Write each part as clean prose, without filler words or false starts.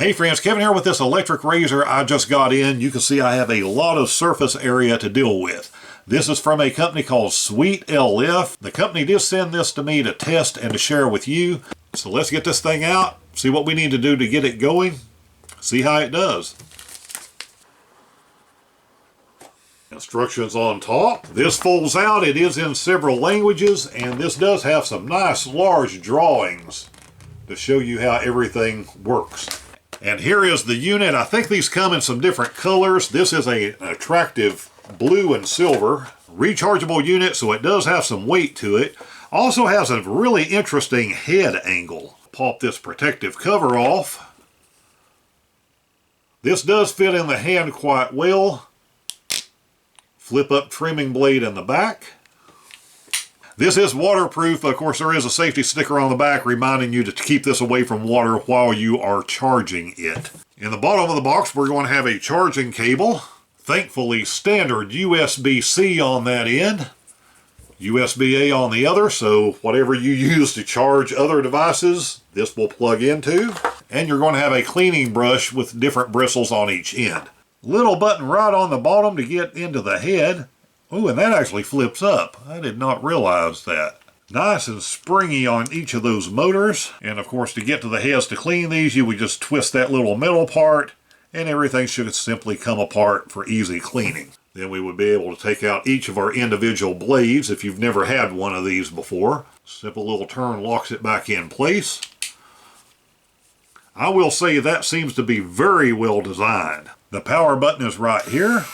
Hey friends, Kevin here with this electric razor I just got in. You can see I have a lot of surface area to deal with. This is from a company called SweetLF. The company did send this to me to test and to share with you. So let's get this thing out, see what we need to do to get it going, see how it does. Instructions on top. This folds out. It is in several languages, and this does have some nice large drawings to show you how everything works. And here is the unit. I think these come in some different colors. This is an attractive blue and silver rechargeable unit, so it does have some weight to it. Also has a really interesting head angle. Pop this protective cover off. This does fit in the hand quite well. Flip up trimming blade in the back. This is waterproof. Of course, there is a safety sticker on the back reminding you to keep this away from water while you are charging it. In the bottom of the box, we're going to have a charging cable. Thankfully, standard USB-C on that end. USB-A on the other, so whatever you use to charge other devices, this will plug into. And you're going to have a cleaning brush with different bristles on each end. Little button right on the bottom to get into the head. Oh, and that actually flips up. I did not realize that. Nice and springy on each of those motors. And of course, to get to the heads to clean these, you would just twist that little metal part and everything should simply come apart for easy cleaning. Then we would be able to take out each of our individual blades if you've never had one of these before. Simple little turn locks it back in place. I will say that seems to be very well designed. The power button is right here.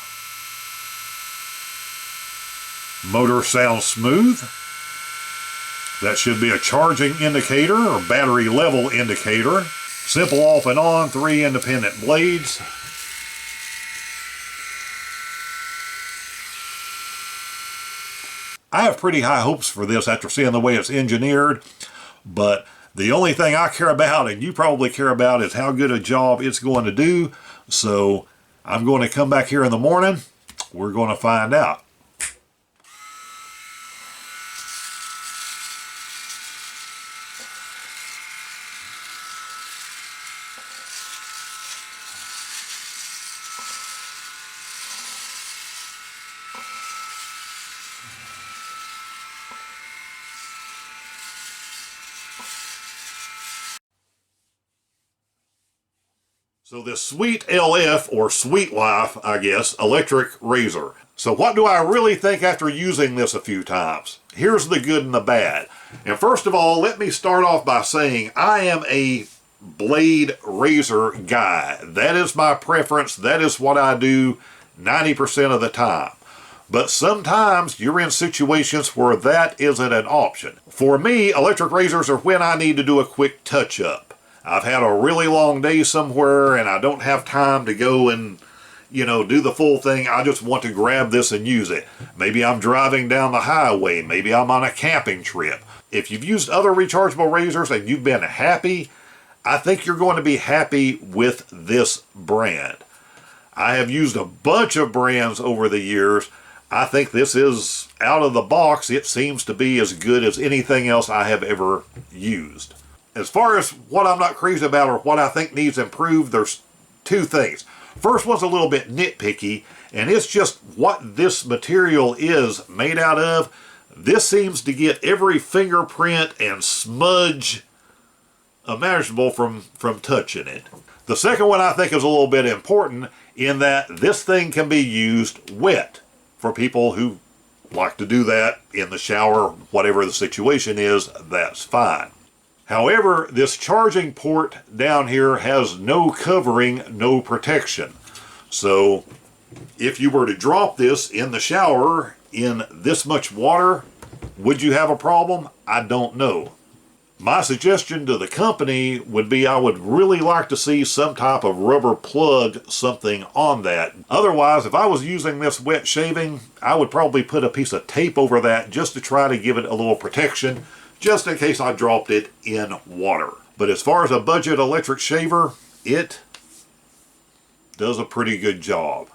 Motor sounds smooth. That should be a charging indicator or battery level indicator. Simple off and on, 3 independent blades. I have pretty high hopes for this after seeing the way it's engineered, but the only thing I care about, and you probably care about, is how good a job it's going to do. So I'm going to come back here in the morning. We're going to find out. So this SweetLF, or SweetLF, I guess, electric razor. So what do I really think after using this a few times? Here's the good and the bad. And first of all, let me start off by saying I am a blade razor guy. That is my preference. That is what I do 90% of the time. But sometimes you're in situations where that isn't an option. For me, electric razors are when I need to do a quick touch-up. I've had a really long day somewhere and I don't have time to go and, do the full thing. I just want to grab this and use it. Maybe I'm driving down the highway. Maybe I'm on a camping trip. If you've used other rechargeable razors and you've been happy, I think you're going to be happy with this brand. I have used a bunch of brands over the years. I think this is, out of the box, it seems to be as good as anything else I have ever used. As far as what I'm not crazy about or what I think needs improved, there's two things. First one's a little bit nitpicky, and it's just what this material is made out of. This seems to get every fingerprint and smudge imaginable from touching it. The second one I think is a little bit important in that this thing can be used wet for people who like to do that in the shower, whatever the situation is, that's fine. However, this charging port down here has no covering, no protection. So if you were to drop this in the shower in this much water, would you have a problem? I don't know. My suggestion to the company would be I would really like to see some type of rubber plug something on that. Otherwise, if I was using this wet shaving, I would probably put a piece of tape over that just to try to give it a little protection, just in case I dropped it in water. But as far as a budget electric shaver, it does a pretty good job.